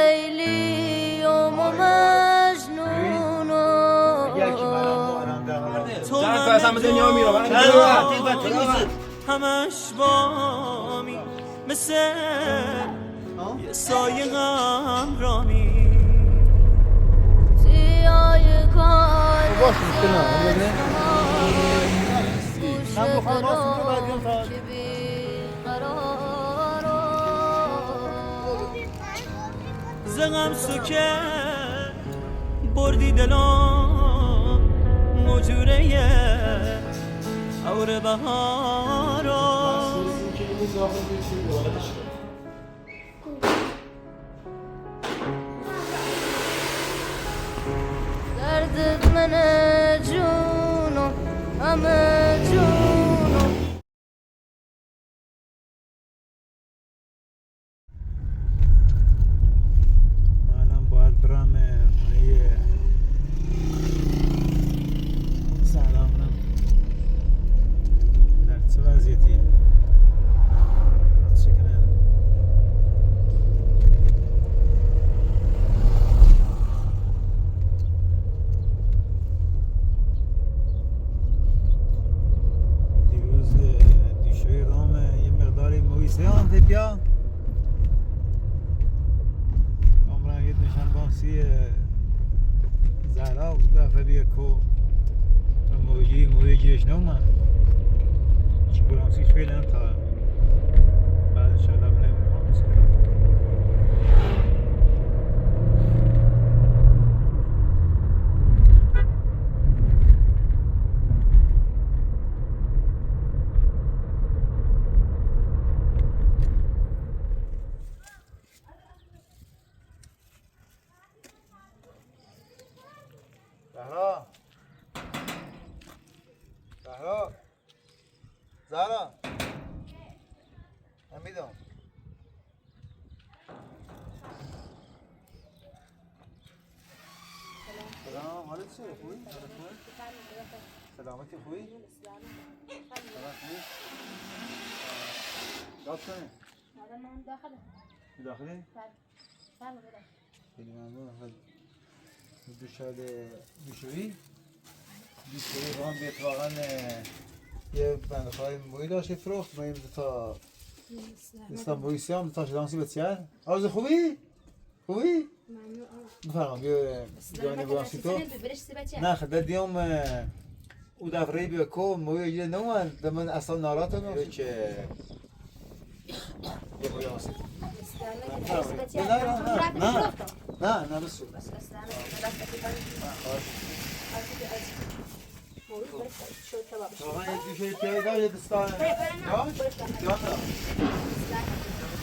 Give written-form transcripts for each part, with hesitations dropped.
لیلی و مجنون تو همه دنیا میرم همش بامی مثل یه سایه همرامی سیای کار که بیقرار زغم سکه بردی دلم مجوره اور بهارا دردت منه جونم همه جونم الان باید برم خونه سلامونم در چه وضعیتی چکنه دیروز دیشوی رام یه مقداری مویسه هم بیا عمران یه نشان بانسی زهرا دفعه بیا کو موجیش نومه چی برانسیش فعلا تا بعد انشاءالله بنام خامس کنم زهرا زهرا من میدم سلام حالت چیه؟ خوبی؟ سلامتی خوبی؟ سلام خوبی؟ داد کنه؟ من داخله داخلی؟ بله خیلی ممنون دوشویی رام بیت واقعا یه بندخواهی مویی داشت فروخت مویی تا استانبولی سیام تا شدانسی بسیار آرزو خوبی؟ خوبی؟ بفرما بیا جانی بانسی تو نه خدا دیم او دفعه بیا کو مویی یه نومن من اصلا نارات هم که یه مویی آسی نه بسو واقعا یه جوشه پیدا یه دستان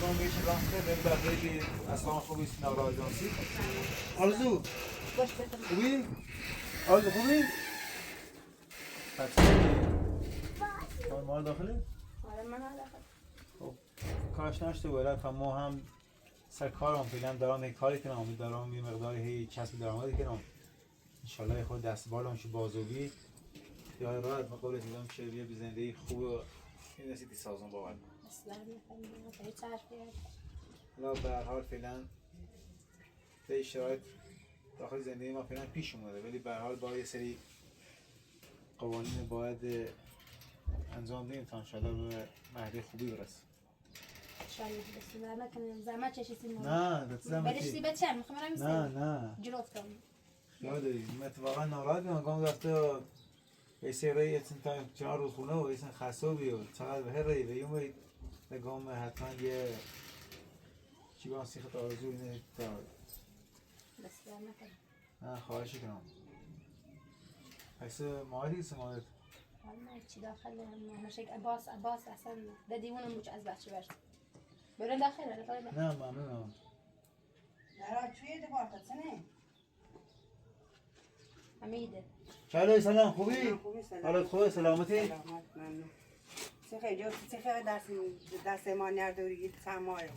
جان میشه راسته به بقیه اصلا خوبی است نورا جانسی آرزو خوبی؟ آرزو خوبی؟ مال داخلی؟ آره من داخل خب کارش نشته باید تا ما هم سر کارم فعلا دارم یک کاری کنم دارم یه مقداری هی کسب درآمدی کنم انشالله خود دستبالم شو بازوگی یا راحت مقابل دیدم که یه زندگی خوب این رسیدی سازم باور اصلا نفهمیدم خیلی چرخیه حالا به هر حال فعلا به شرایط داخل زندگی ما فعلا پیش اومده ولی به هر حال با یه سری قوانین باید انجام بدیم تا انشالله به مهدی خوبی برسیم شاید بسیار نکنم زحمت چشیدیم نه زحمتی برشتی بچم میخوام برم نه جلو افتادم خیال داری اتفاقا ناراحت میام گام رفته ایسه رای اتن چهار روز خونه و ایسن خسوبی و چقدر به هر رای بیوم نگام حتما یه چی با سیخت آرزو اینه تا بسیار نکنم نه خواهش کنم ایسه ماهی ایسه ماهی والله چی داخل همشه عباس اصلا ده دیوونم بوچ از بچه برد برن داخل نه ممنونم نرا توی دبارت سنه حمیده چلو سلام خوبی؟ خوبی سلام حالت خوبه سلامتی؟ سلامت ممنون چه دست ما نردوری تمایو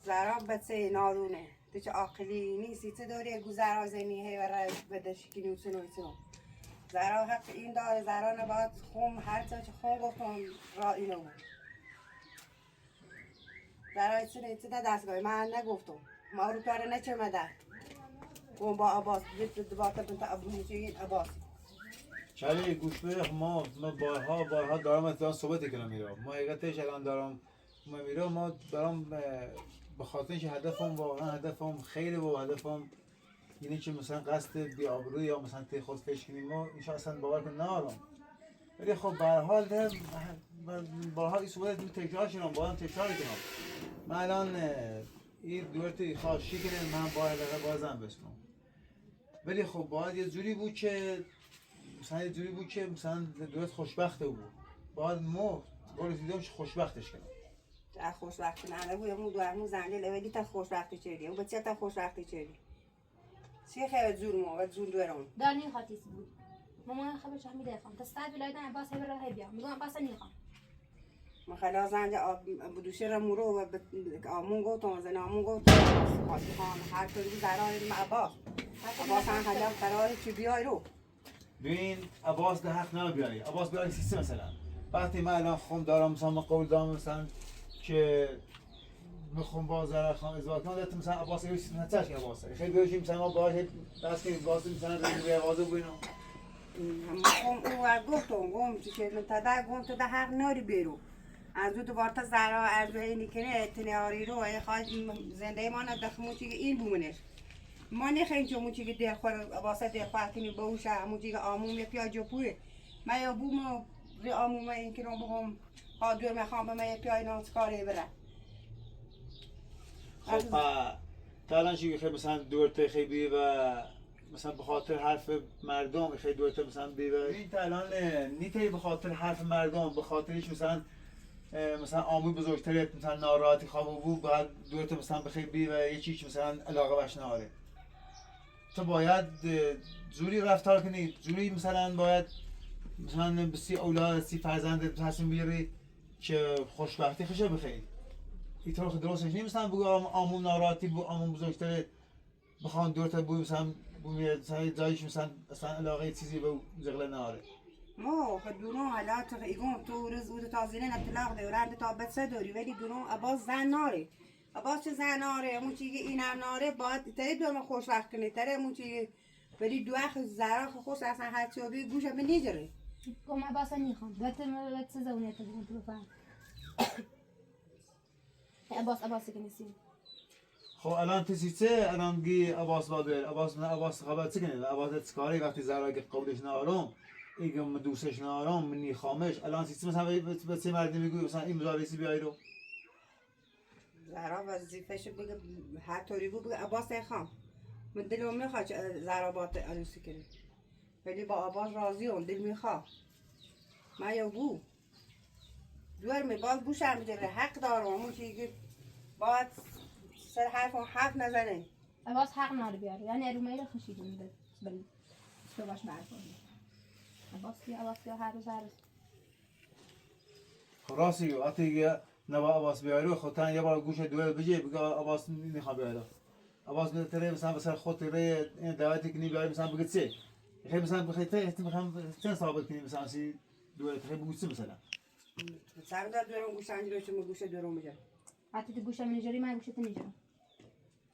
زراب بچه نارونه تو چه عاقلی نیستی چه دوری گذرا زنی و بدش که نوچنو زرا حق این داره زرا نباید خون هر چه خون گفتم را اینو زرا چه دستگاه من نگفتم ما رو کاره نچمده گم با عباس دباتا بنت ابو موچی عباس چلی گوش بده ما بارها دارم اتفاقا صحبت کنم میرم ما حقیقتش الان دارم ما میرم ما دارم به خاطر اینکه هدفم واقعا هدفم خیلی و هدفم اینه که مثلا قصد بی‌آبرویی یا مثلا تی خود فکر کنیم ما این اصلا باور کن ندارم ولی خب به هر حال بارها این صحبت تکرار شدم باید تکرار کنم من الان این دورت خواهشی کنه من باید بازم بسنم ولی خب باید یه جوری بود که مثلا دورت خوشبخته بود باید ما رسیدم که خوشبختش کنم تا خوشبختی نه بود مو دو زنده لولی تا خوشبختی چیه و بچه تا خوشبختی چیه چه خیلی زور ما و زور دورم دانی خاطیس بود مامان خبرش هم میدافم تستاد ولایت عباس هبر راه بیا میگم عباس نیخوام ما خلاص زنده بدوشه را مرو و آمون گفتم زن آمون گفت خاطی خان هر طوری زرای ما عباس هم حالا قراره چی بیای رو ببین عباس ده حق نمی‌بیاری عباس بیاری سیستم مثلا وقتی من الان خودم دارم مثلا قول دارم مثلا که میخوام با زرا خان ازدواج کنم دست مثلا عباس یه چیز نتاش که عباس خیلی بیشتر مثلا ما باهاش دست که واسه مثلا روی آوازه ببینم او گفتم که من تا حق ناری بیرو از دو بارتا زرا از اینی کنه تنیاری رو خواهد زنده ما ندخمون چی این بومنش ما نخواهیم چون موچی که دلخور واسه دلخور کنی باوشه موچی که آموم یا پیاجو پوه من یا بوم ری آموم این که رو بهم حاضر میخوام به من یا پیای ناسکاری بره خب تا الان چی خیلی مثلا دورت خیلی و مثلا به خاطر حرف مردم خیلی دورت مثلا بی و این تا الان نیتی به خاطر حرف مردم به خاطرش مثلا آموی بزرگتر مثلا ناراحتی خواب بود باید دورت مثلا بخیر بی و یه چیز مثلا علاقه باش نهاره تو باید جوری رفتار کنی جوری مثلا باید مثلا بسی اولاد سی فرزند تصمیم بگیری که خوشبختی خشه بخیر این طور درستش نیست مثلا بگو آمون ناراحتی بود آمون بزرگتر بخوان دورت بود مثلا جایش مثلا علاقه چیزی به زغله نهاره ما خدونو حالا تو ایگون تو روز بود تازینه نطلاق دورند تا بسه داری ولی دونو عباس زن ناره عباس چه زن ناره همون چیگه اینم ناره باید تری دور ما خوشبخت کنی تری همون چیگه ولی دو اخ زرا خوش اصلا هر چی بی گوش به نیجره گم عباس نیخوام بهت زونه تو بگم تو بفهم عباس که نیستیم خب الان تسیچه الان گی عباس بادر عباس خبر چه کنه عباس چکاری وقتی زرا که قولش نارم ایگم دوستش نارم منی خامش الان سیستم مثلا به چه مردی میگوی مثلا این مزارسی بیای رو زرا وظیفه‌ش بگه هر طوری بود بگه عباس خام من دلم میخواد زرا بات عروسی کنه ولی با عباس راضی ام دل میخواد من یا بو دور می باز گوشم میده حق دارم اون چیزی باید سر حرف نزنه عباس حق ناره بیاره یعنی ارومایی رو خشیدی میده بل تو باش برکنی عباس بیا هر روز خب راستی وقتی نبا عباس بیای رو خودتن یه بار گوش دوه بجی بگه عباس نمیخوام بیای رو عباس بتره مثلا بسر خود ره این دعوتی کنی بیای مثلا بگه چه خیلی مثلا بخیت میخوام چند ثابت کنی مثلا سی دوه خیلی بگو چه مثلا سر داد دورم گوش انجلو چه گوش دورم بجم حتی تو گوشم نجاری من گوشت نجارم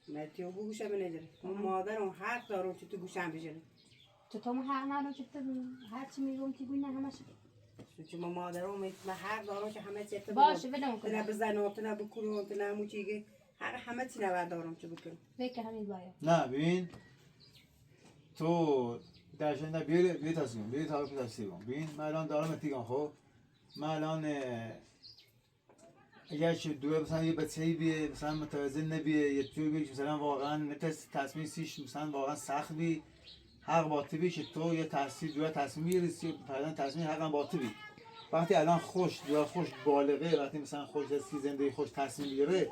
متیو گوش من نجاری مادرم حق دارم که تو گوشم بجری تو حق ندارم که تو هر چی میگم که گوی نه همش چه مادرم من حق دارم که همه چی باشه ولم کن نه بزنم نه بکوبم نه موچیگه همه چی دارم چه بکنم فکر همین باید نه ببین تو درشن نه بیای تصمیم بیای تا تصمیم ببین من الان دارم اتیگم خب من الان اگر چه دوه مثلا یه بچه‌ای بیه مثلا متوازن نبیه یه توی بیه مثلا واقعا نتست تصمیم سیش مثلا واقعا سخت بی حق باطبی که تو یه دوه تصمیم میگیری فرضاً تصمیم حقا باطبی وقتی الان خوش بالغه وقتی مثلا خوش هستی زنده خوش تصمیم میگیره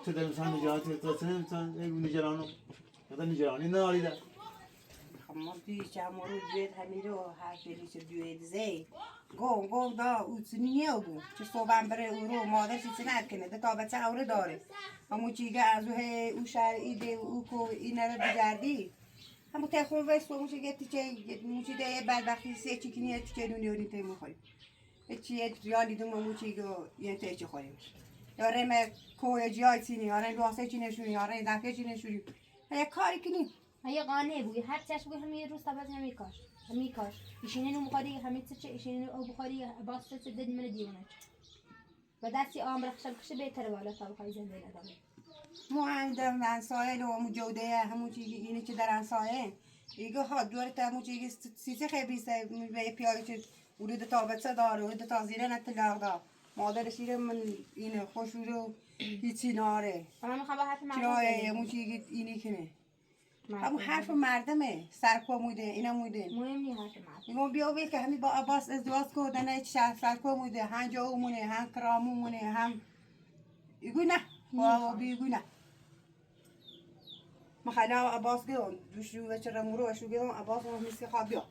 تو در مثلا نجاتی تو مثلا نجرانی ناریده ما پیش امروز بیت همیرو هر دلیش دوید زی گم دا اوتنی نیو بو چه صوبم بره او رو مادر چیزی نکنه ده تا بچه اوره داره همون چیگه از او شهر ایده او کو این رو بگردی همون تخون وست و موچه تیچه موچه ده بدبختی سه چیکنی تیچه دونیوری تیمو خوریم چیه ریالی دوم موچه یه تیچه خوریم یا رم کوی جای چینی یا رم واسه چی نشونی یا رم دفعه چی نشونی یک کاری کنی هی قانه بوی هر چش بوی همه روز تا بعد همی کاش ایشینه نو بخاری همه چه ایشینه نو بخاری باز چه دد من دیونه و دستی آمر خشب کشه بهتره والا تا بخوای زنده نداره مو هم در انسایل و مو جوده همون چیزی اینه که در انسایل ایگه ها دور تا همون چیزی سیسه خیلی سه به پیاگی چه ورود تابت داره ورود تازیره نتلاق دا مادرش اینه من اینه خوش رو هیچی ناره اما میخوام با حرف مردم چرا همون چیزی اینی کنه همون حرف مردمه سرکو موده اینا موده مهم نی حرف مردم مو بیا وی که همین با عباس ازدواج کردن شهر سرکو موده هم جاومونه هم کرامومونه هم ایگو نه و بیگو نه مخلا عباس گون دوشو و چرا مرو و شو گون عباس هم میسی خوابیا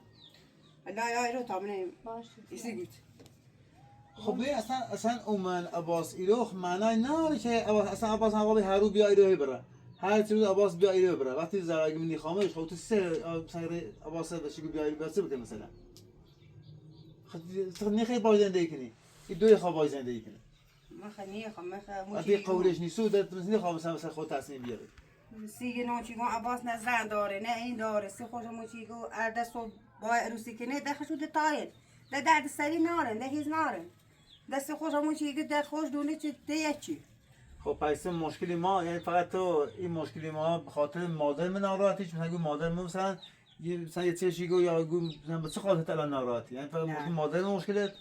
الله یا ایرو تامنه باشه ایسی گوت خب ببین اصلا اومن عباس ایلوخ معنی نداره که اصلا عباس هم هر رو بیا ایلوه بره هر چیز عباس بیا ایلوه بره وقتی زراگی منی خامش خب تو سه عباس داشتی بیا ایلوه بره بده مثلا خب نخی باز زندگی کنی این دوی خواب باز زندگی کنی مخنی خم وقتی قولش نیستو دت مثلا خواب مثلا خود تصمیم بیاره سیگه نوچی گون عباس نه زن داره نه این داره سی خوش موچی گو اردست و با عروسی کنه دخل شده تایر ده درد سری نارن ده هیز نارن دست خوش موچی گو ده خوش دونه چه ده چی خب پس مشکلی ما یعنی فقط تو این مشکلی ما به خاطر مادر من ناراحتیش مثلا مادر من مثلا یه چیزی گو یا گو مثلا به چه خاطر الان ناراحتی یعنی فقط نه. مادر مشکلت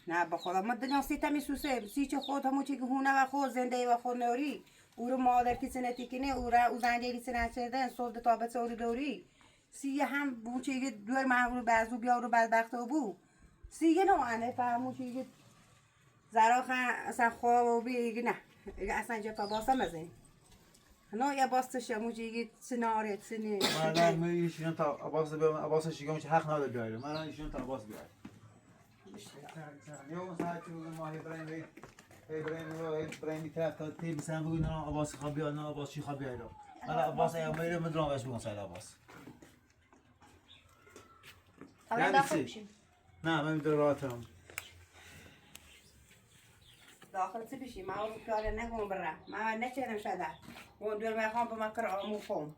نه به خدا ما دنیا سیتا میسوسه سی چه خود همون چی که هونه و خود زنده و خود نوری او رو مادر کی سنتی کنه او را او زنجیری سنت شدن صد تابت او دوری سی هم بو چی که دور محور بعضو بیا رو بدبخت و بو سی نو انه فهمو چی که زرا خان اصلا خواب و بیگه نه اصلا جا تا باسه مزه نه یا باستش همون چی که سناره سنه من میشینم تا عباس شیگام چه حق نداره بیاره من ایشون تا عباس بیاره یه اون ساعت که ما ابراهیم میترفت تا تی مثلا بگو نه عباس خواب بیار نه عباس چی خواب بیاره من عباس ایام میره مدرام بهش بگم سر عباس حالا داخل بشیم نه من میدونم راحتم داخل چی بشی ما اون پیاده نگم برم من نچیدم شده اون دور میخوام به مکر آمو خون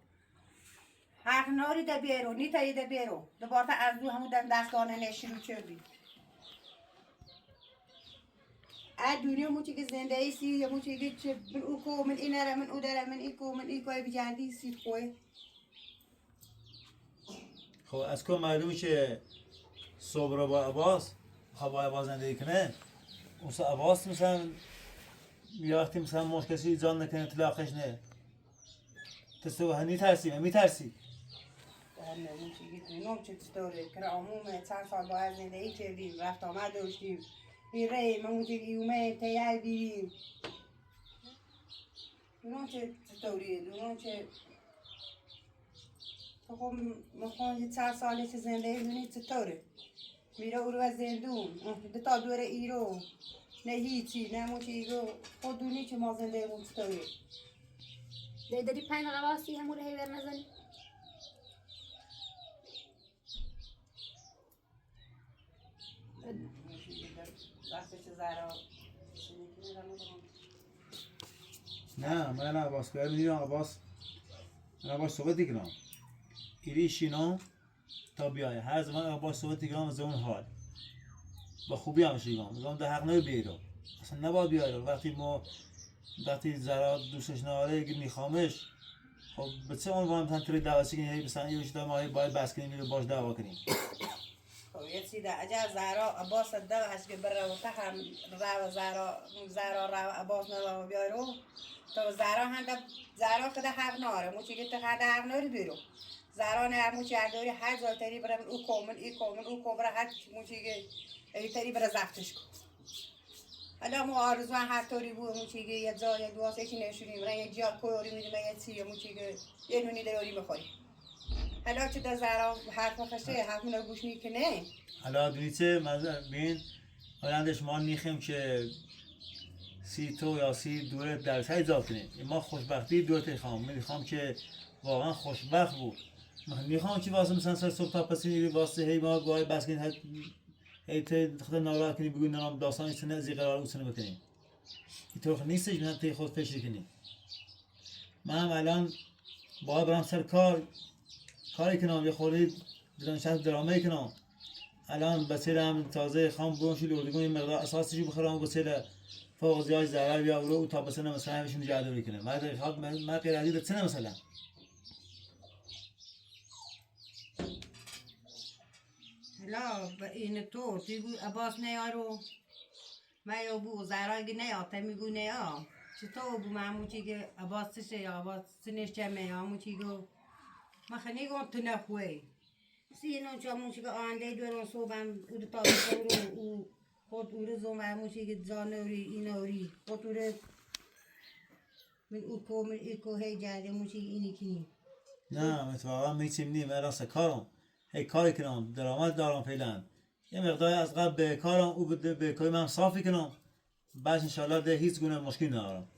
حق ناری ده بیرو نیتایی ده بیرو دوباره از دو همون دستانه نشیرو چردی دنیا مو که زنده ایسی یا مو که چه من او کو من این را من او داره من این کو من این کوی بجندی سی خوی خب از کم معلومه که صبر با عباس خواه با عباس زندگی کنه اون عباس مثلا یه وقتی مثلا مشکلی ایجاد نکنه طلاقش نه تو هنی ترسی من میترسی نه مو که نمیدونم چه چطوره که عموم چند سال باید زندگی کردیم رفت آمد داشتیم این ری من موجی یومه تیار بیریم دونم چه چطوریه دونم چه تو خب میخوام یه چند ساله چه زندگی دونی چطوره میره او رو از زندون تا دوره ایرو نه هیچی نه موچی ایگو خود دونی که ما زندگی مون چطوره داری پنج قواسی همون هی بر نزنی وقتی چه زرا نه من عباس بیار میدونم عباس من عباس صحبت دیگرم ایری شینو تا بیایه هر زمان عباس صحبت دیگرم از اون حال با خوبی همش دیگرم میگم ده حق نبی بیرو اصلا نباید بیاره وقتی زرا دوستش نداره اگه میخوامش خب به چه عنوان مثلا توی دعواسی کنی هی مثلا یه وقتی ما باید بس کنیم میره باش دعوا کنیم خب یه چیزه اجا زرا عباس دو هست که بره و تخم رو زرا رو عباس نداره بیارو تو زرا هنده زرا خدا حق ناره موچی که تو خدا حق ناری بیرو زرا نه موچی اردوری هر جای تری برم او کومن ای کومن او کوبره هر موچی که ای تری بره زفتش کن حالا مو آرزوان هر طوری بود موچی که یه جای دو واسه چی نشونیم را یه جا کوری میدیم یه چی موچی که یه نونی داری بخوری حالا چه در زرا حرف خشه حرف منو گوش میکنه حالا دونیچه بین آیندش ما میخیم که سی تو یا سی دوره درس های اضافه کنیم ما خوشبختی دورت میخوام میخوام که واقعا خوشبخت بود میخوام که واسه مثلا سر صبح تا پسینی واسه هی ما گاهی بس کنیم هی ته خدا ناراحت کنیم بگوین نام داستانی چونه از این قرار اوسنه بکنیم اینطور نیستش مثلا تی خود فکر کنی. من هم الان باید برم سر کاری کنم یه خوری درامه کنم. الان بسیار هم تازه خام بونشی لوردگون این مقدار اساسیشو بخرم و بسیار فوق زیاد ضرر بیاوره و تا مثلا همشون جادوری کنه. من غیر عادی بتونه مثلا لا این تو بو عباس نیارو ما بو زرای نیاته میگو نیا چطور بو معموچی که عباس چه عباس سنش چمه معموچی گو ما خنی گم تو نخوی سینو چموچی که آنده دورون صوبم او تا او خود او رو معموچی که زانوری اینوری خود او من او کو من ایکو هی جاده موچی اینی کنی نه متواقعا میتیم نیم من راست کارم هی کاری کنم درآمد دارم فعلا یه مقدار از قبل به کارم او به کاری من صافی کنم بعد انشالله ده هیچ گونه مشکل ندارم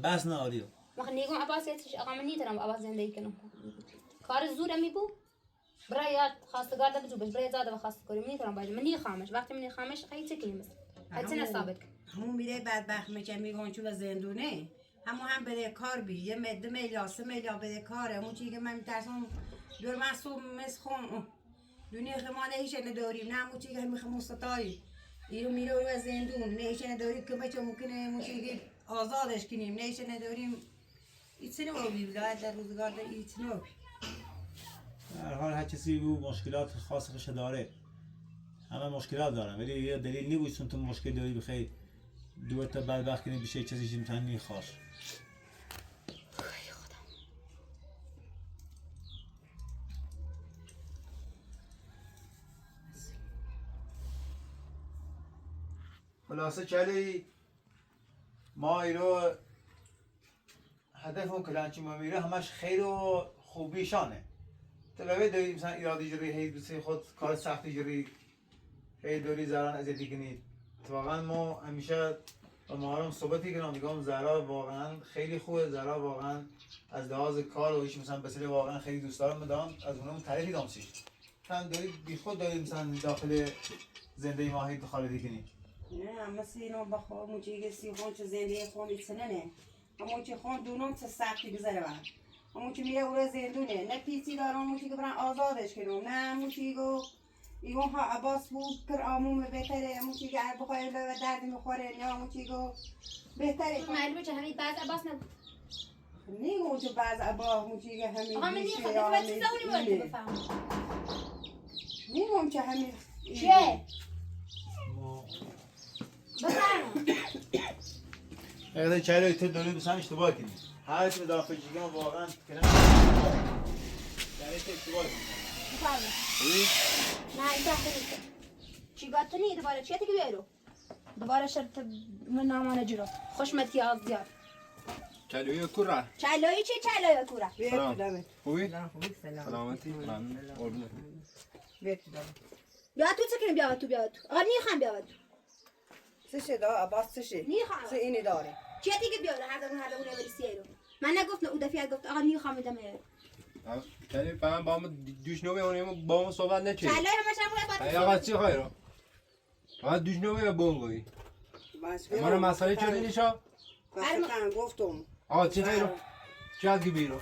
بس نداریو وقتی نیگم عباس یتش اقام نیترم عباس زندگی کنم کار زور می بو برایت خواستگار ده بجو برای زاده و خواستگاری نیترم باید من خامش وقتی من خامش خیلی چکی میست هیچ ثابت همون میره بدبخت میشه میگن چون زندونه هم بده کار بی یه مده میلیارد 3 میلیارد بده کاره همون چیزی که من میترسم دور مسوم مسخون دنیا خمانه هیچ نداریم نه همون چیزی که میخوام مستطایی اینو میره رو زندون نه هیچ نداریم که بچه ممکنه همون چیزی که آزادش کنیم نه هیچ نداریم هیچ نوبی بلاد در روزگار ده هیچ نوبی در حال هر کسی او مشکلات خاصش داره همه مشکلات دارن ولی یه دلیل نیست تو مشکل داری بخیر دو تا بدبخت کنی بشه چیزی میتونی نیخواش خلاصه چلی ما ایرو هدف اون کلانچی ما میره همش خیر و خوبیشانه تلاوی داری مثلا ایرادی جوری هی بسی خود کار سختی جوری هی دوری زران ازیدی کنید واقعا ما همیشه با مهارم صحبتی کنم میگم زرا واقعا خیلی خوبه زرا واقعا از لحاظ کار و ایش مثلا بسیار واقعا خیلی دوست دارم میدم از اونم تعریفی دام سیش مثلا داری بی خود داری مثلا داخل زنده ماهی خالدی کنی نه مثل اینو بخوا موچی که سی خون چه زندگی خون ایتسنه نه همون چه خون دونم چه سختی بذاره من همون چه میره اون زندونه نه پیسی دارم همون چه که برن آزادش کنم نه همون چه گو ایون ها عباس بود کر آموم بهتره همون چه که عرب خواهی و درد میخوره نه همون چه گو بهتره معلومه چه همین بعض عباس نبود نیگو چه بعض عباس همون چه که همین آقا من نیخواد باید چیزا اونی باید بفهم نیگم چه همین چه؟ بفهم اگه چهره تو داری بسن اشتباه کنی هر چی دارم فکر کنم واقعا کنم یعنی تو اشتباه کنی بفهم نه این تحت نیست چی گفت نی دوباره چیه دیگه بیارو دوباره شرط من نامان جلو خوشمتی از زیاد چلوی کورا چلوی چی چلوی کورا سلام خوبی؟ خوبی سلام سلامتی من قربونت بیت بیا تو چه کنیم بیا تو آقا نیخوام بیا تو سشه دا عباس سشه نیخوام سه اینی داره چیه دیگه بیاره هر دونه نمیرسی رو من نگفتم او دفعه گفت آقا نیخوام میدم چلی فهم با هم دوش نوی اونیم با هم صحبت نچه چلوی همش هم ای آقا چی خواهی رو؟ آقا دوش نوی یا بونگوی من مسئله چه نیشا؟ من گفتم آقا چی خواهی رو؟ چی هدگی بیرو؟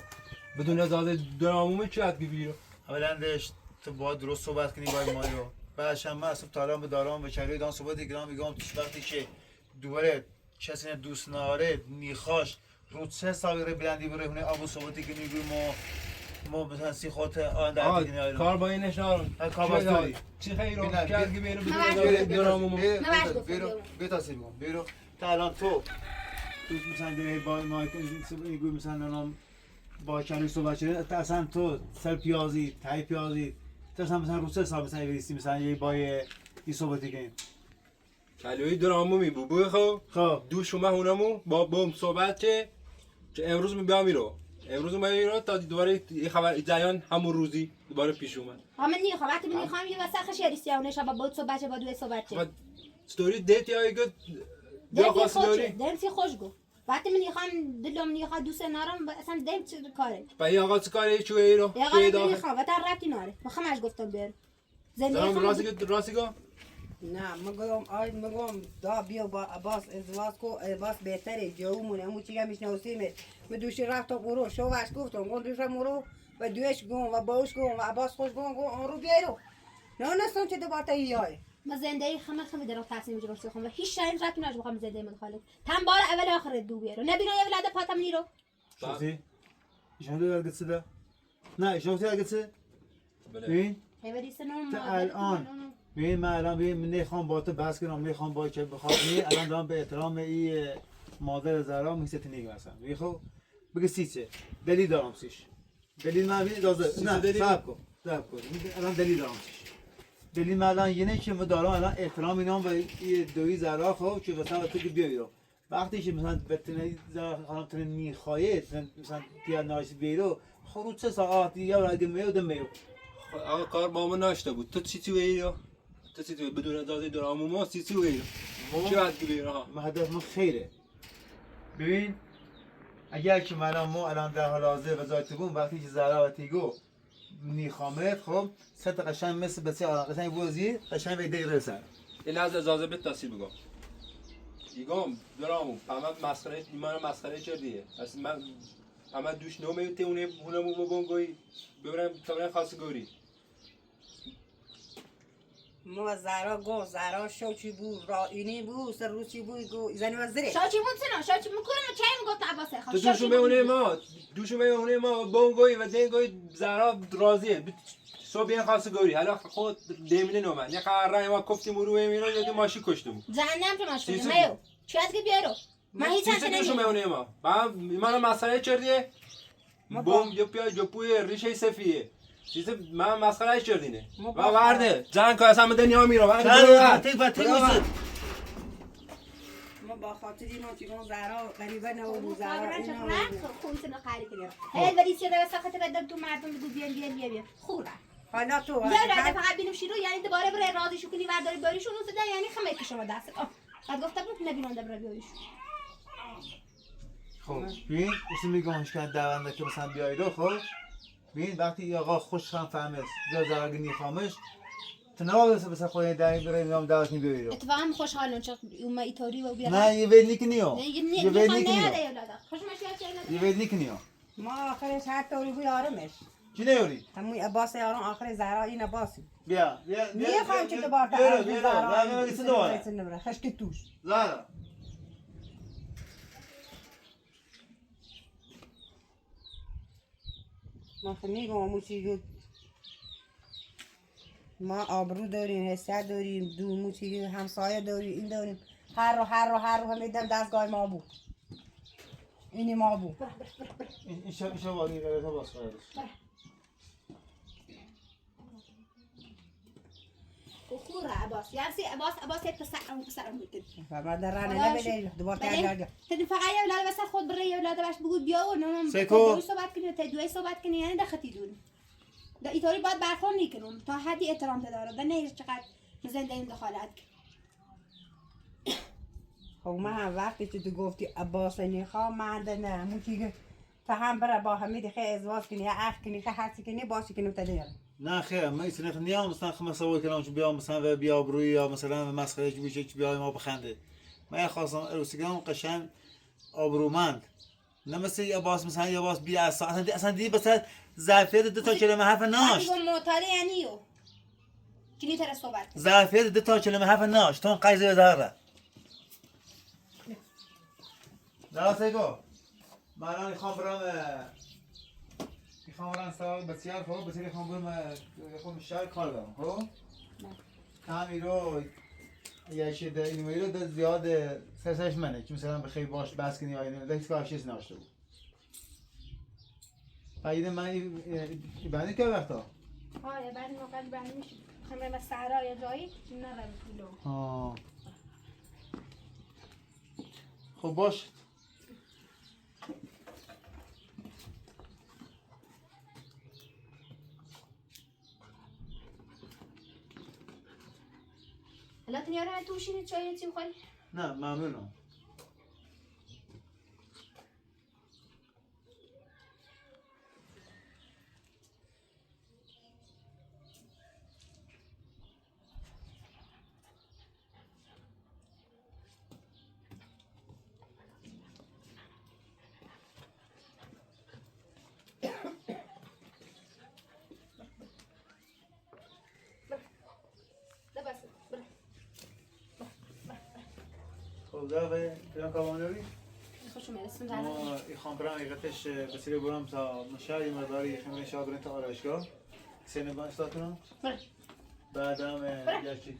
بدون ازاده درامومه چی هدگی بیرو؟ اولا داشت تو باید درست صحبت کنی باید مایی رو بعدش هم من اصلا تالان به دارم و چهره دان صحبت گرام میگم توش وقتی که دوباره کسی دوست ناره نیخاش رو 3 سال بلندی بره هونه آبو صحبتی که میگوی ما مثلا سی خود آنده دیگه آقا کار با اینش نارم کار باز داری چی خواهی رو؟ چی هدگی بیرو بدون من ازاده درامومه بیتا سیمون بیرو تا الان تو مثلا داری با میگوی مثلا نام با چنوی صحبت شده اصلا تو سر پیازی تای پیازی تو مثلا رو 3 سال مثلا بریستی مثلا یه بای این صحبتی کنیم چلوی درامومی بو خب دوش اومه هونمو با بوم صحبت که امروز میام میرو امروز میرو تا دوباره یه خبر جریان همون روزی دوباره پیش اومد آقا من نیخوام وقتی من نیخوام یه وسط خشیریستی اونه شب با صحبت با دو صحبت چه استوری دیت یا ایگو دم خوشه دم خوش گو وقتی من نیخوام دلم نیخواد دوست نارم اصلا دم چه کاره با این آقا چه کاری چوی رو آقا من نیخوام و تا ربطی ناره میخوام از گفتم بر زنده راستی گو نه مگم دا بیا با عباس ازدواج کو عباس بهتره جومونه همون چیگه میشنوسیمه دوشی رفت برو شوش گفتم گون دوش مرو و دوش گون و باوش گون و عباس خوش گون اون رو بیارو نه نستون چه دوباره تاییای ما زندگی خمه در تصمیم جلوسی خم و هیچ شاید رفت ناش بخوام زندگی من خالد تام بار اول آخر دو بیارو نبینه یه ولاد پاتم نیرو شفتی؟ ایشان دو درگت سده؟ نه شفتی درگت سده؟ ببین هیوری سنون تا الان ببین من الان ببین من نمیخوام با تو بحث کنم نمیخوام با که بخوام الان دارم به احترام این مادر زهرا میست نیگ مثلا ببین خب بگی چه دلیل دارم سیش دلیل من ببین اجازه نه صبر کن الان دلیل دارم سیش دلیل من الان اینه که من دارم الان احترام اینام به این دوی زهرا خب که مثلا تو که بیای رو وقتی که مثلا بتونه زهرا خانم تو میخواد مثلا دیگه ناش بیرو خب رو چه ساعتی یا راگه میو آقا کار با ما ناشته بود تو چی ویلو تو چی بدون اجازه دارم ما چی ویلو چی باید بیرو ها ما هدف من خیره ببین اگر که الان در حال حاضر وظایت بون وقتی که زهرا و تیگو میخوامد خب ست قشنگ مثل بسیار آرام قشنگ بوزی قشنگ به دقیقه رسن این لحظه اجازه بده تاسی بگم دیگم درامو فهمت مسخره ایمان مسخره کردیه اصلا من فهمت دوش نمیته اونمو بگوی ببرم تا خاص گوری ما زهرا شوچی بود رائینی بود سر روچی بود گو زنی وزره شاچی مونسنا شاچی میکنم چای میگفت عباس خان تو دوشو میونه ما بونگوی و دنگوی زهرا راضیه صبح خاص گوری حالا خود دمینه نومن یه قراره ما کفتیم رو میرو یه ماشی کشتم جهنم تو ماشین میو چی از که بیارو من هیچ چیزی دوشو میونه ما من مسخره کردیه بوم جو پوی ریشه سفیه چیز من مسخره کردینه و ورده جان که اصلا دنیا میره ما با خاطر اینو که اون زهرا غریبه نبود زهرا اینا اینا خونتون خالی کنیم هی ولی چه در سخت بدم تو مردم بگو بیان خوبه حالا تو نه فقط بینم شیرو یعنی دوباره بره راضی شو کنی ورداری باریشون اون صدا یعنی خمه که شما دست بعد گفتم بود نبینم در بیاریش خب ببین اسم میگم که دونده که مثلا بیاید خب ببین وقتی آقا خوش هم فهمه زهرا گنی خامش تناول مثلا خود دایی بره نام دعوت بیاید اتفاقا خوشحالم چون اون ایتاری و بیاد نه یه ویلی کنیو نه یه ویلی کنیو خوش ماشی یه ویلی کنیو ما آخرش هر طوری بود آرامش چی نیوری همون عباس یاران آخر زهرا این عباسی بیا خواهم که دوباره زهرا خشک توش زهرا ما میگم همون چیزی ما آبرو داریم حسیت داریم دومو چیزی همسایه داریم این داریم هر رو همه دستگاه ما بود اینی ما بود این شب وادی غیرت باز کردش خوره عباس یعنی عباس یک پسرم بود و بعد رانه نبیده دوباره ترجمه تدی فقط یه ولاد واسه خود بره یه ولاد باش بگو بیا و نم سیکو. دوی صحبت کنی تا دوی صحبت کنی یعنی دختی دون دا ایطوری باید برخورد نکنم تا حدی احترام داره دا نه چقدر زنده این دخالت خب من هم وقتی که تو گفتی عباس نخواه من نه همون که تا هم بره با حمید خیلی ازدواج کنی یا اخ کنی خیلی هرچی کنی باشی کنی تدیر نه خیر ما ایسنخ نیام مثلا خمس سوال کنم چون بیام مثلا بیا بروی یا مثلا مسخره چی بشه بیا ما بخنده من خواستم روسیگرام قشنگ آبرومند نه مثل یا باس مثلا یا باس بیا اصلا دی بس ظرفیت دو تا کلمه حرف ناش میگم معتاد یعنی یو کنی تر صحبت ظرفیت دو تا کلمه حرف ناش تو قایزه داره درسته کو من الان میخوام برم سوال بسیار خوب بسیار میخوام برم خود شهر کار دارم خب همین رو یه چیز این رو زیاد سرسش منه که مثلا بخیر باش بس کنی یا اینو هیچ کار چیز ناشته بود بعد من بعد که وقتا آره بعد موقع بعد میشه خمر ما سهرا یا جایی نرم کیلو خب باش الان تنیاره تو شیرین چای چی می‌خوری؟ نه ممنونم خدا فلان کامانوی خوش اومد اسم زهرا ما ایخوام برام حقیقتش بسیاری برام تا مشاهدی مداری خیمه شاه بریم تا آرایشگاه سینه با استاد کنم بله. بعدم گرچه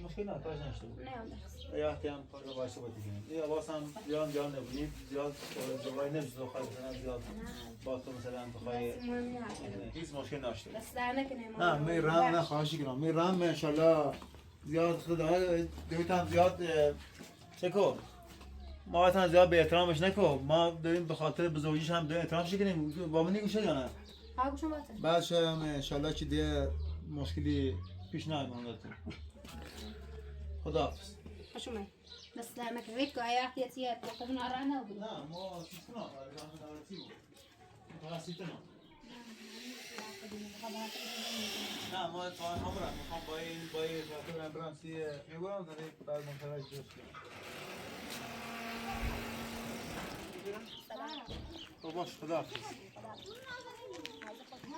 مشکل نه کارش نشته بود نه اون یا هم کار رو باید صحبتی کنیم یا باز هم زیاد جان نبودید زیاد جوای نمیشه خواهی کنم زیاد با تو مثلا بخوای هیچ مشکل نشته بس در نکنه نه میرم نه خواهشی کنم میرم انشالله زیاد خدا دویتم زیاد چکو ما اصلا زیاد به احترامش نکن ما داریم به خاطر بزرگیش هم داریم احترامش کنیم با من نگوشه یا نه ها گوشم باته بعدش هم انشالله که دیگه مشکلی پیش نیاد مانداتون خداحافظ خوش اومد بس در نکنه وید که ایا احتیاطیه بخون آراه نبود نه ما چیز کنم دولتی بود متوسطه نه ما اتفاقا خبرم میخوام با این خاطر برانسی میبرم داریم بعد منترج جوش کنم خب باش خداحافظ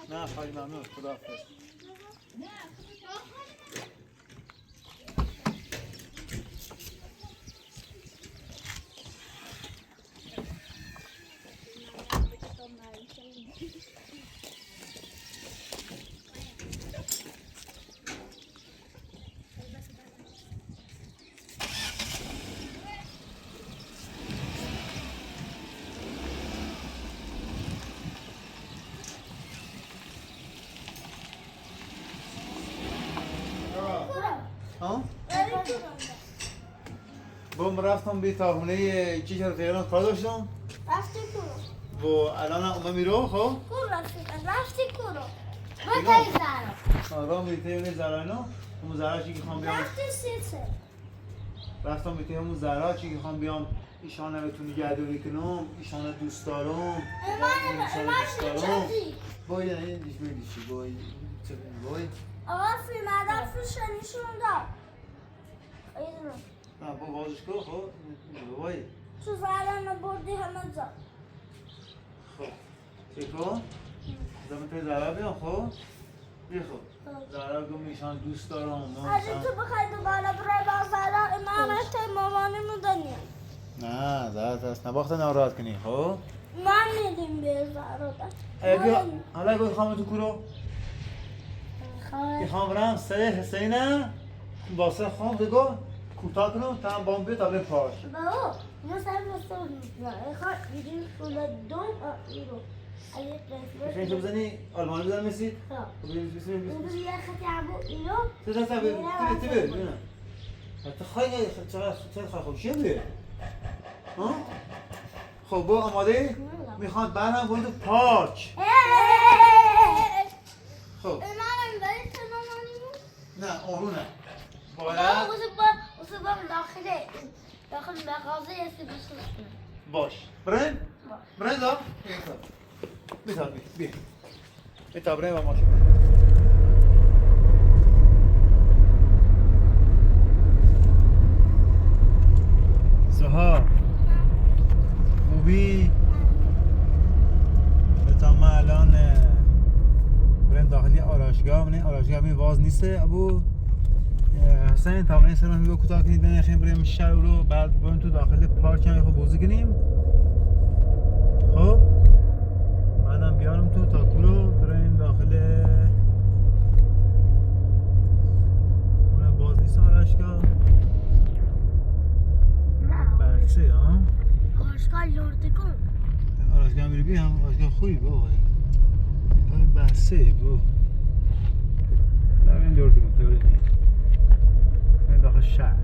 نه خیلی ممنون خداحافظ ها؟ بوم رفتم به تاخونه چی شد تهران کار داشتم رفتی و کورو الان اومد میرو خب کور رفتی کورو ما تایی زهرا راه میته اون زرانو اون زرا چی که خوام بیام رفتی سیسه رفتم میته اون زرا چی که خوام بیام ایشان رو تو نگهداری کنم ایشان دوست دارم ایمان چطی وای نه این دیش میدی چی وای چه وای آقا فیلم هدف رو شنیشون دار نه با بازش کن خب وای تو زهرا نبردی همه جا خب چه کن زمان تو زرا بیام خب بیا خب زرا گم ایشان دوست دارم اگه تو بخوای دوباره برای با زهرا ایمان ته مامانیمو دنیا نه زرا دست نباخته ناراحت کنی خب من میدیم به زهرا بیا حالا گوی خواهم تو کورو میخوام برم سر حسینه واسه خواهم بگو کوتاه کنم تا هم بام بیاد تا بریم پاش بابا مثلا خواهد بیدیم شده دوم ایرو اگه میخوایی تو بزنی آلمانی بزنم میسی؟ اون یه خطی عبو ایرو تو دست عبو تو بیر بینم حتی خواهی چرا خواهی خوب چیه بیر؟ خب با آماده؟ میخواد برم باید تو پارک خب ایمان برای تو مامانیمو نه اونو نه باید واسه با داخل مغازه یه سی بسوز باش برن؟ برن دا؟ بیتا بیا بیتا برن و ماشین زها خوبی بیتا ما الان برن داخلی آرایشگاه منه آرایشگاه همین واز نیسته ابو حسین تا برای سلام میگو کوتاه کنید نخیم بریم شهر رو بعد بریم تو داخل پارک هم خب بازی کنیم خب بعدم بیارم تو تاکو رو بریم داخل اون باز نیست آرایشگاه برسه ها آشکال لرده کن آرایشگاه میری بیم آرایشگاه خوبی بابا بسه بابا بریم لرده کن بریم داخل شهر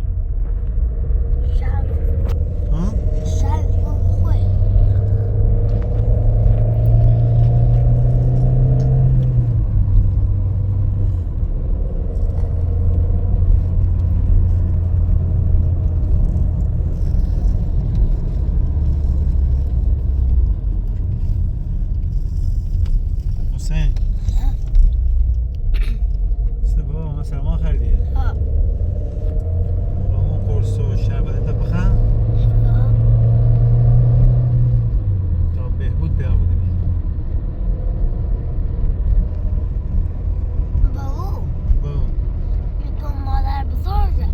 ها؟ شهر لیوان خوی حسین سبا ما سلمان خریدی قرص و شربت تا بخم تا بهبود بیا بودیم بابا با یه تو مادر بزرگه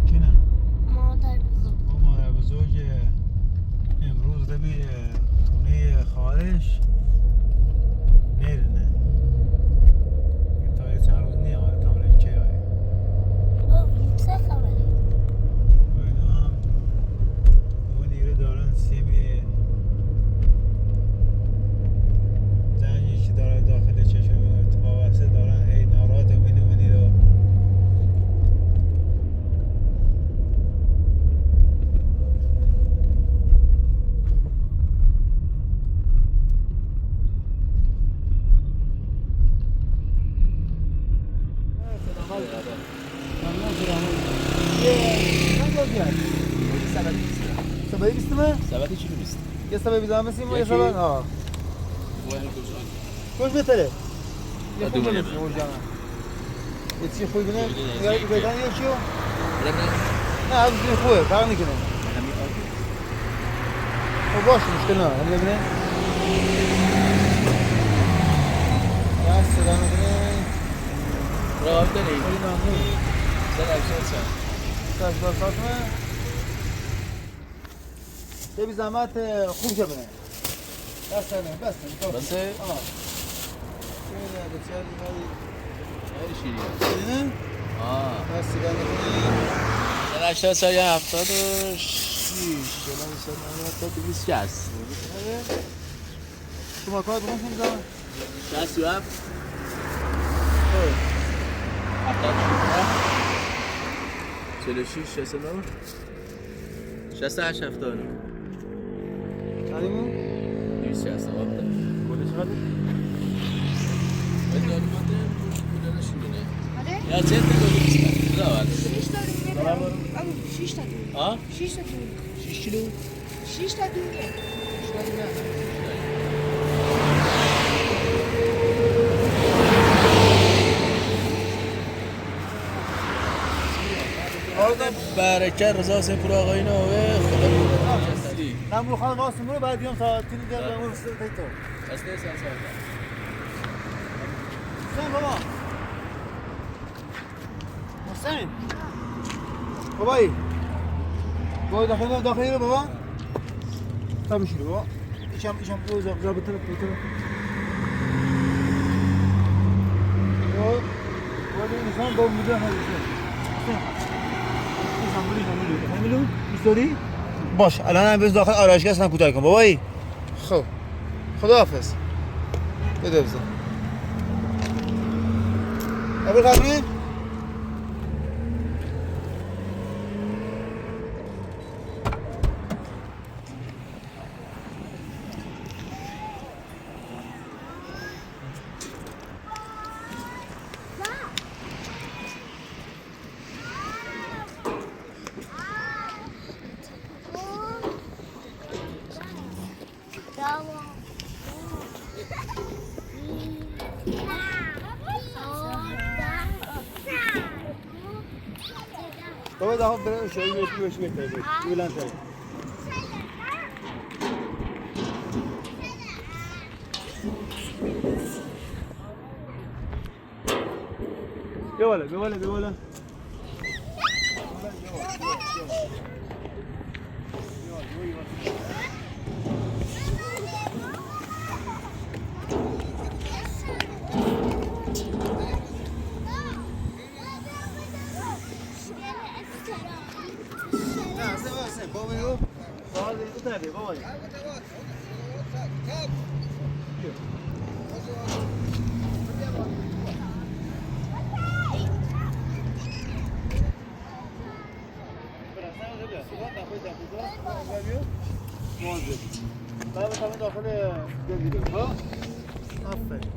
کی نه؟ ما هست؟ سبایی بیستمه؟ سبدی چی رو بیست؟ یه سبایی بیزنم بسیم و یه یکی. سبایی؟ ها باید کجا؟ کج بهتره؟ یه خوب دوباره بسیم مرجانه یه چی خوبی بینه؟ ببینه، یا یکی. بیدن یه چیو؟ بله نه از این خوبه فرق نکنه خب باشه مشکل نه هم ببینه دست صدا نکنه راه داری؟ خیلی ممنون سر اکسان تشکر ساتمه یه بی زحمت خوب شه بینه دست نه بس نه بسه؟ آه چه بسیار دیگری خیلی شیریه دیدین؟ آه دست صدا نکنه سر 80 سال 76 جلو سال 90 تا 260 شما کار بخون کنید 67 46 69 68 79 چندیمون؟ 260 کلی چقدر؟ بدون ماده کولش میده آره؟ یا چه تا لا 6 تا دونه. آره 6 تا دونه. ها 6 تا دونه. 6 کیلو 6 تا دونه. برکه رضا حسین پور آقایی نوه خدا بودی نمرو خانم واسه مرو بعد بیام تا تین دقیقه اون تو اصلا سال حسین بابا حسین بابایی بابا داخلی رو بابا تا میشی بابا ایشم روز رابطه رو بابا اینسان با مدیر همیلو باش الان هم بز داخل آرایشگاه هستم کوتاه کن بابایی خب خداحافظ بده بزن ابو قبری بابا ده بره شوی بهش میتره بلند تره بیا بالا بابا بعد داخل جلدی ها آفرین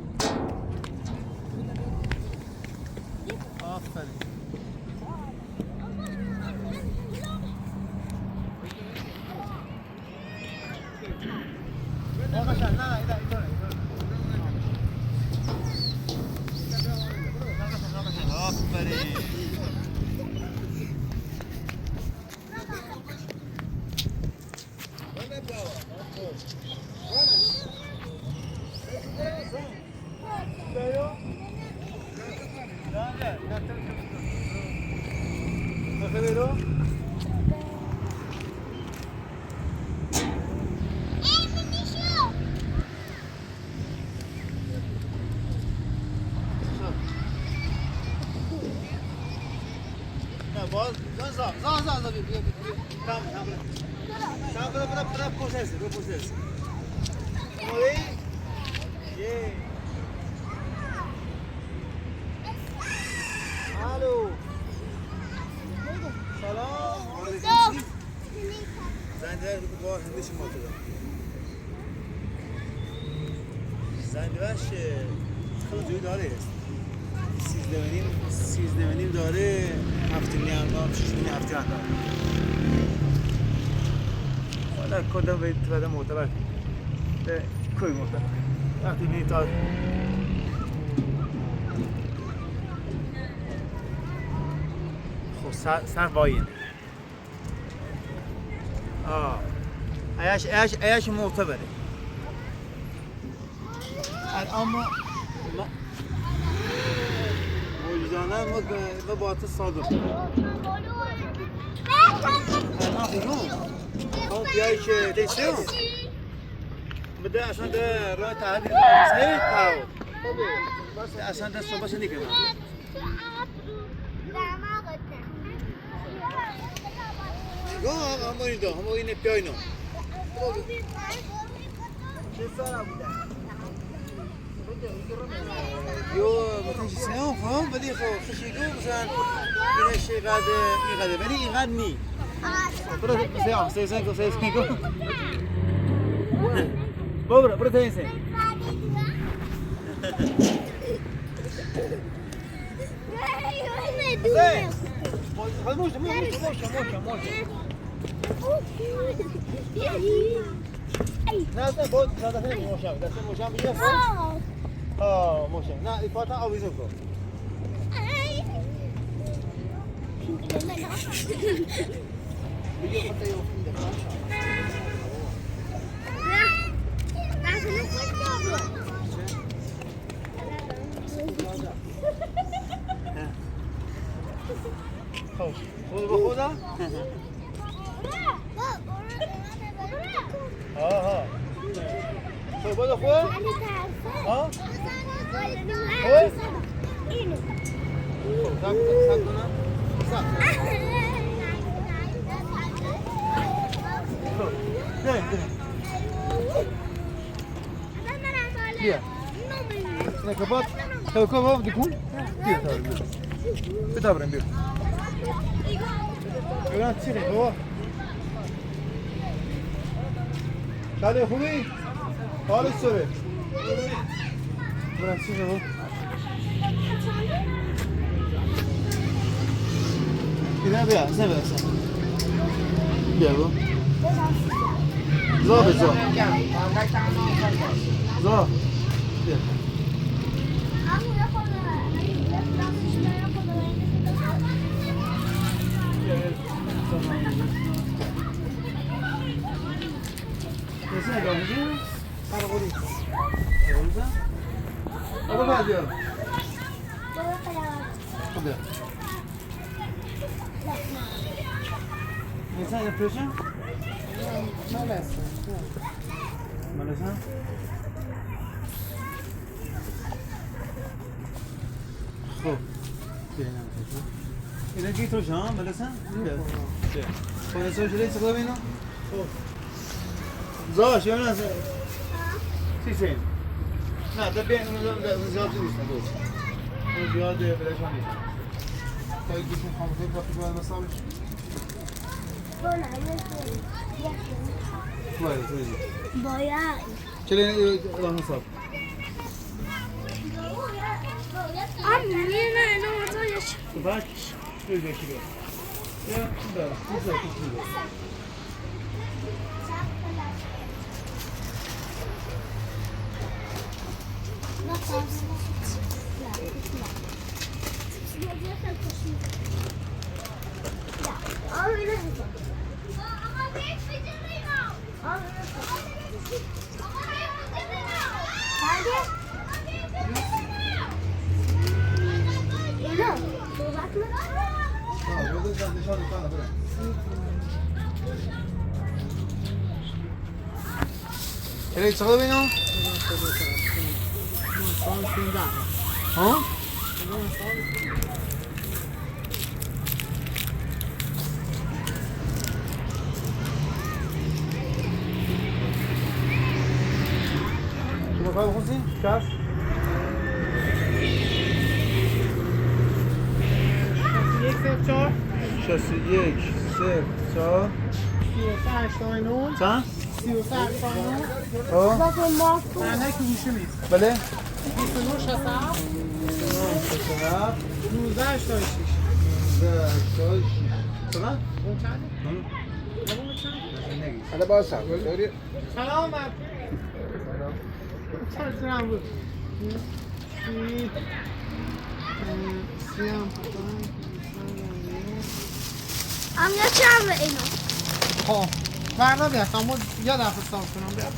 processo. Oi? Yeah. Alô. سلام. زنده رو بار هندش موتور. زنده باش خیلی جوی داره است. 13 داره 7 هم 6 هفته هم داره حالا کدام به اتفاده معتبر کوی معتبر وقتی بینی تا خب سر واین ایش معتبره الان ما وجدانه ما باطل صادق الان خیلون بیایی که دیشون بده اصلا ده راه تحریف سهید پاو اصلا ده صبح شدی که نگاه همونی دو همونی نپیاینو چه سارا بوده یو مثلا چیزی هم ولی خب خشیگو مثلا این شی قاده ولی این قاد نی برو مثلا سیزن کو سیزن کو برو تنسه موشه نه بود زده موشه دست موشه میشه موشه نه ایفاتا آویزون کن بگی خطه یوفین ده خب خود به خودا خب بود خود ها خب اینو خب کنم بیا نه کباب کباب دیکن بیا بتابرم بیا بیا چیه کباب شاله خوبی حالت چطوره برام چیه کباب بیا بیا بو زا بزا زا بیا Nesine dönüyor? Para koyayım. Oldu. Hadi hadi diyorum. Hadi. Ne sen yapıyorsun? Malasa. Xo'p. Ina git روشن malasa? Con eso yo le saco vino. زاش یا نه سی سین نه ده بین اون زیاد نیست نه دوست اون زیاد بلشان نیست تا یکیشون خاموشه وقتی باید مسابش باید چلی راه مساب نه تویش باید شوی بشی بیا یا بله کسی Queréis todo vino? ¿Ah? ¿Cómo fue, José? ¿Cas? شاسی یک سه چهار 3389 چند؟ 3389 آه معنی که گوشه نیست بله 29 67 چقدر؟ 1986 چقدر؟ اون چنده؟ اون چنده؟ نگی حالا باز هم داری سلام مرد چند سرم بود؟ سیام ام یا چند اینو خب فردا بیاد اما یه دفعه صاف کنم بیاد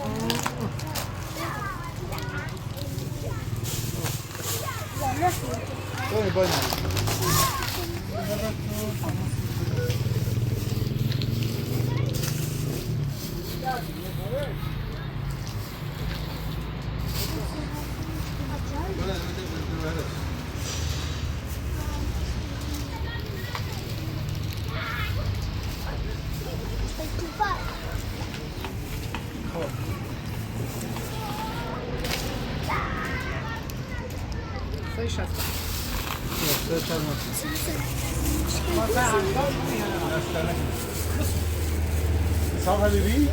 داری باید سه شست صاف حبیبی؟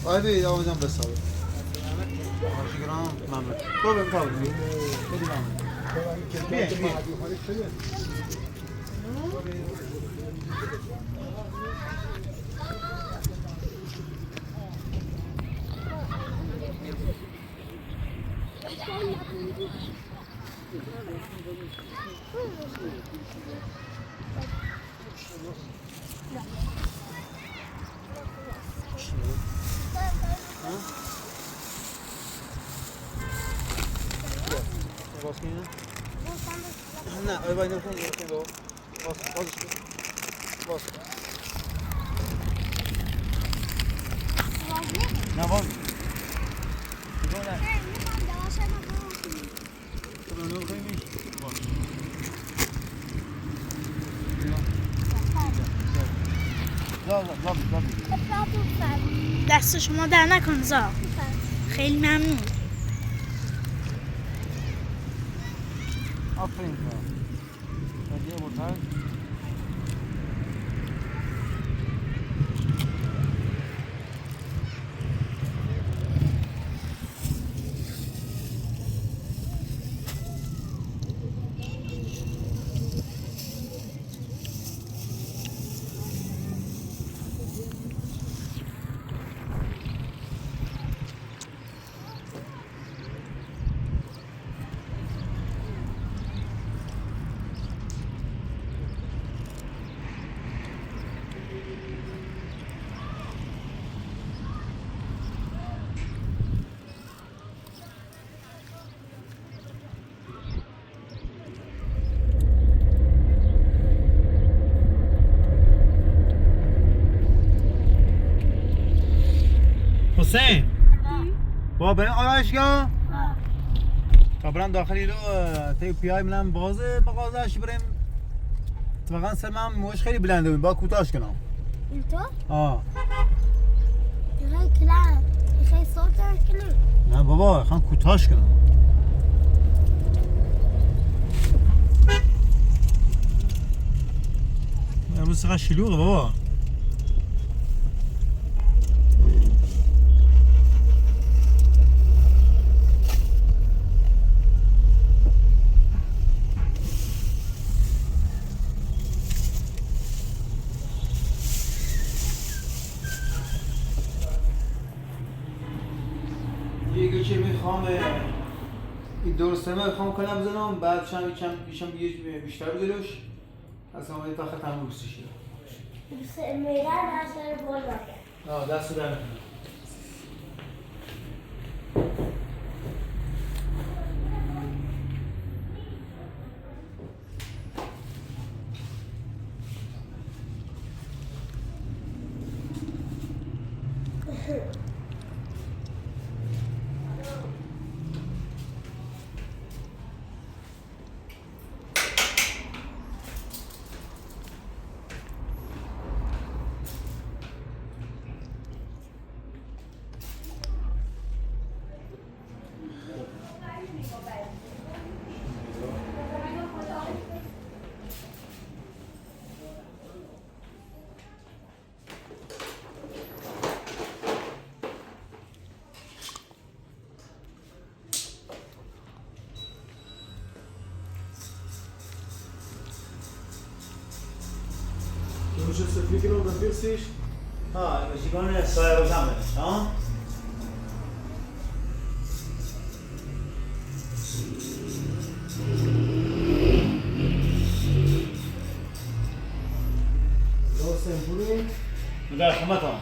آیدی آمدم بسازم. شکران ممنون. برو بریم بیا. باز کنیم؟ نه آی باید نمیخونی بازش کن نه باز دست شما در نکن زا خیلی ممنون آفرین هدیه بردن حسین با بریم آرایشگاه تا برم داخلی رو تا پیای منم بازه مغازش بریم واقعا سر من موش خیلی بلنده بود با کوتاش کنم اینطور؟ آه یه کلام یه صوت کنم نه بابا خواهم کوتاش کنم امروز چقدر شلوغه بابا یه چه میخوام این درسته میخوام کنم بزنم بعدش هم یکم بیشتر بگیروش اصلا این تا ختم روسیش میرن اصلا بالا دست در نکنم روش سفری که رو بفرستیش ها مشیگان سایه روشن بنش ها دو سنپوری مدر خمت ها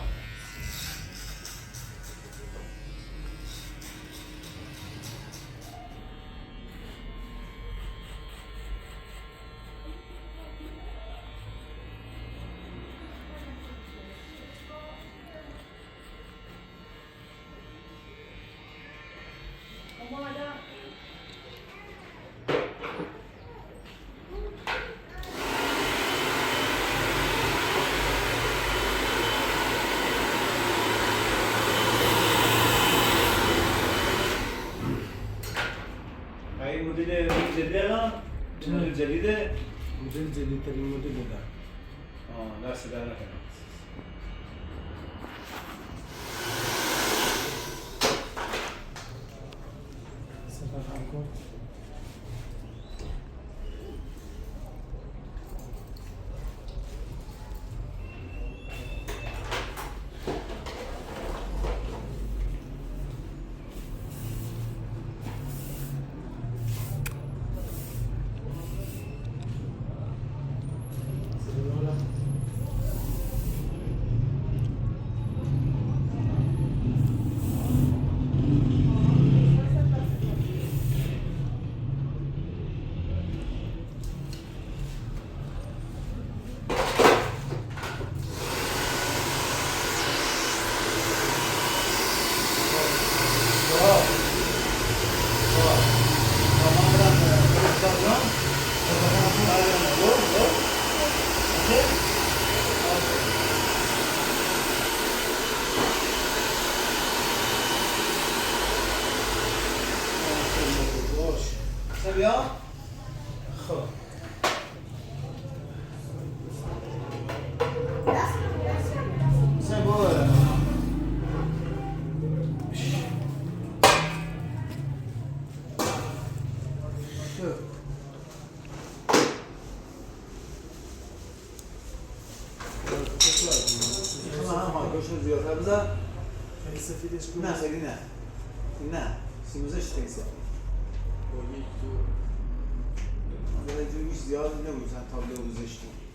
این مدل جدیده الان؟ مدل جدیده؟ مدل جدیدترین مدل ده. دست در نکنم سفر هم کن. بیا خب سه باره زیادتر بذار خیلی سفیدش کن. نه خیلی نه سیموزش خیلی سفید با یک دو یه جوریش زیاد نمیزن تابلو گذاشتیم